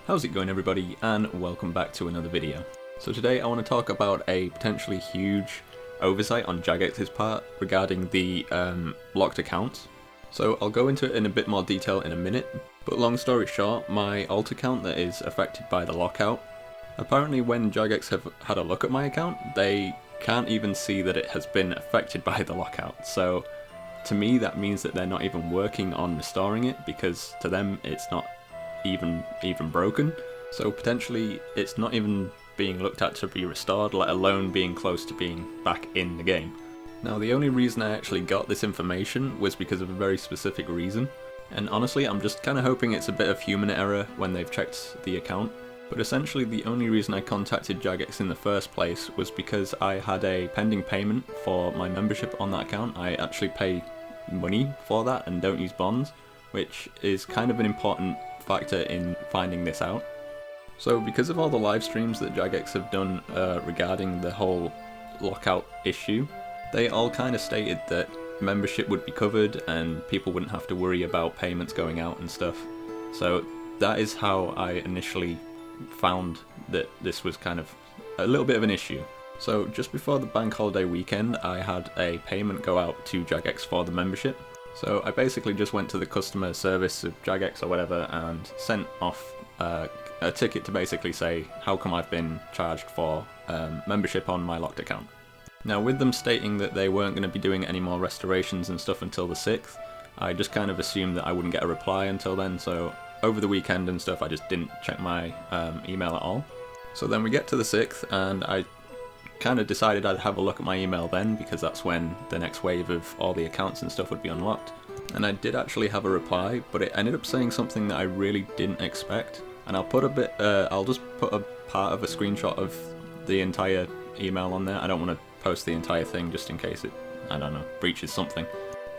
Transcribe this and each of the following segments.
How's it going, everybody, and welcome back to another video. So today I want to talk about a potentially huge oversight on Jagex's part regarding the locked accounts. So I'll go into it in a bit more detail in a minute, but long story short, my alt account that is affected by the lockout, apparently when Jagex have had a look at my account, they can't even see that it has been affected by the lockout. So to me that means that they're not even working on restoring it, because to them it's not even broken, so potentially it's not even being looked at to be restored, let alone being close to being back in the game. Now the only reason I actually got this information was because of a very specific reason, and honestly I'm just kind of hoping it's a bit of human error when they've checked the account, but essentially the only reason I contacted Jagex in the first place was because I had a pending payment for my membership on that account. I actually pay money for that and don't use bonds, which is kind of an important factor in finding this out. So because of all the live streams that Jagex have done regarding the whole lockout issue, they all kind of stated that membership would be covered and people wouldn't have to worry about payments going out and stuff. So that is how I initially found that this was kind of a little bit of an issue. So just before the bank holiday weekend, I had a payment go out to Jagex for the membership. So I basically just went to the customer service of Jagex or whatever and sent off a ticket to basically say how come I've been charged for membership on my locked account. Now with them stating that they weren't going to be doing any more restorations and stuff until the 6th, I just kind of assumed that I wouldn't get a reply until then, so over the weekend and stuff I just didn't check my email at all. So then we get to the 6th and I kind of decided I'd have a look at my email then, because that's when the next wave of all the accounts and stuff would be unlocked. And I did actually have a reply, but it ended up saying something that I really didn't expect. And I'll just put a part of a screenshot of the entire email on there. I don't want to post the entire thing just in case it, I don't know, breaches something.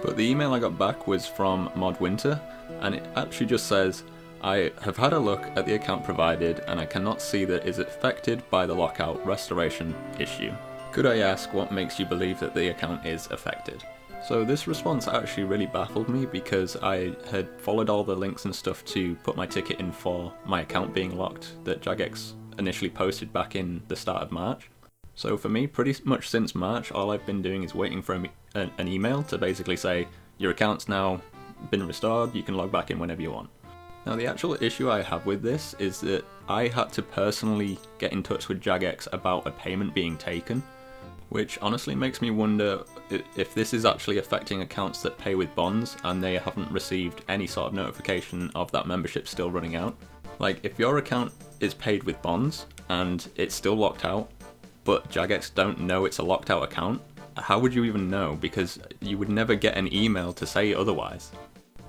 But the email I got back was from Mod Winter, and it actually just says, I have had a look at the account provided and I cannot see that it is affected by the lockout restoration issue. Could I ask what makes you believe that the account is affected? So this response actually really baffled me, because I had followed all the links and stuff to put my ticket in for my account being locked that Jagex initially posted back in the start of March. So for me, pretty much since March, all I've been doing is waiting for an email to basically say, your account's now been restored, you can log back in whenever you want. Now the actual issue I have with this is that I had to personally get in touch with Jagex about a payment being taken, which honestly makes me wonder if this is actually affecting accounts that pay with bonds and they haven't received any sort of notification of that membership still running out. Like, if your account is paid with bonds and it's still locked out, but Jagex don't know it's a locked out account, how would you even know? Because you would never get an email to say otherwise.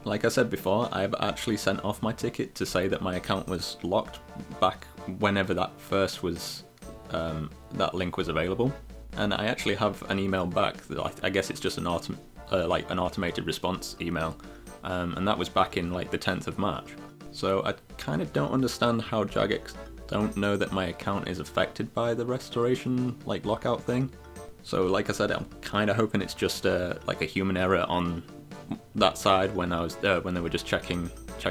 Like I said before, I've actually sent off my ticket to say that my account was locked back whenever that first was, that link was available. And I actually have an email back that I guess it's just an automated response email, and that was back in like the 10th of March. So I kind of don't understand how Jagex don't know that my account is affected by the restoration lockout thing. So like I said, I'm kind of hoping it's just like a human error on that side when they were just checking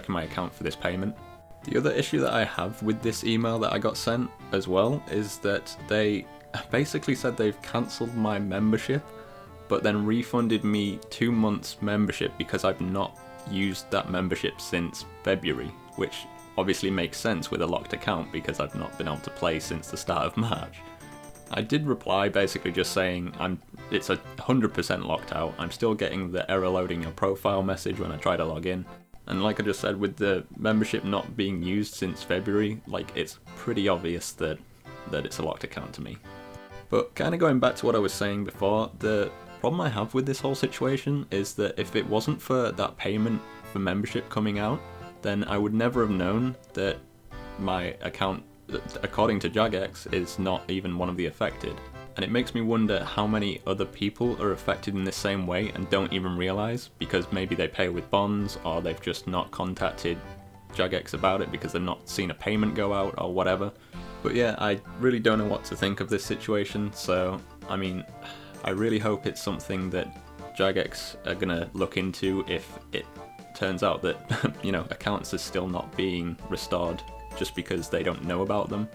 my account for this payment. The other issue that I have with this email that I got sent as well is that they basically said they've cancelled my membership, but then refunded me 2 months membership because I've not used that membership since February, which obviously makes sense with a locked account because I've not been able to play since the start of March. I did reply basically just saying it's 100% locked out. I'm still getting the error loading your profile message when I try to log in. And like I just said, with the membership not being used since February, it's pretty obvious that it's a locked account to me. But kind of going back to what I was saying before, the problem I have with this whole situation is that if it wasn't for that payment for membership coming out, then I would never have known that my account, according to Jagex, is not even one of the affected. And it makes me wonder how many other people are affected in the same way and don't even realise, because maybe they pay with bonds, or they've just not contacted Jagex about it because they've not seen a payment go out or whatever. But yeah, I really don't know what to think of this situation, so I mean, I really hope it's something that Jagex are gonna look into if it turns out that, accounts are still not being restored just because they don't know about them.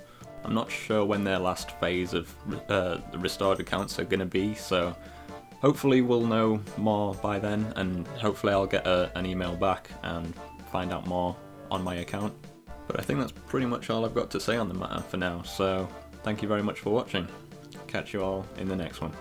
I'm not sure when their last phase of the restored accounts are going to be, so hopefully we'll know more by then, and hopefully I'll get an email back and find out more on my account. But I think that's pretty much all I've got to say on the matter for now, so thank you very much for watching. Catch you all in the next one.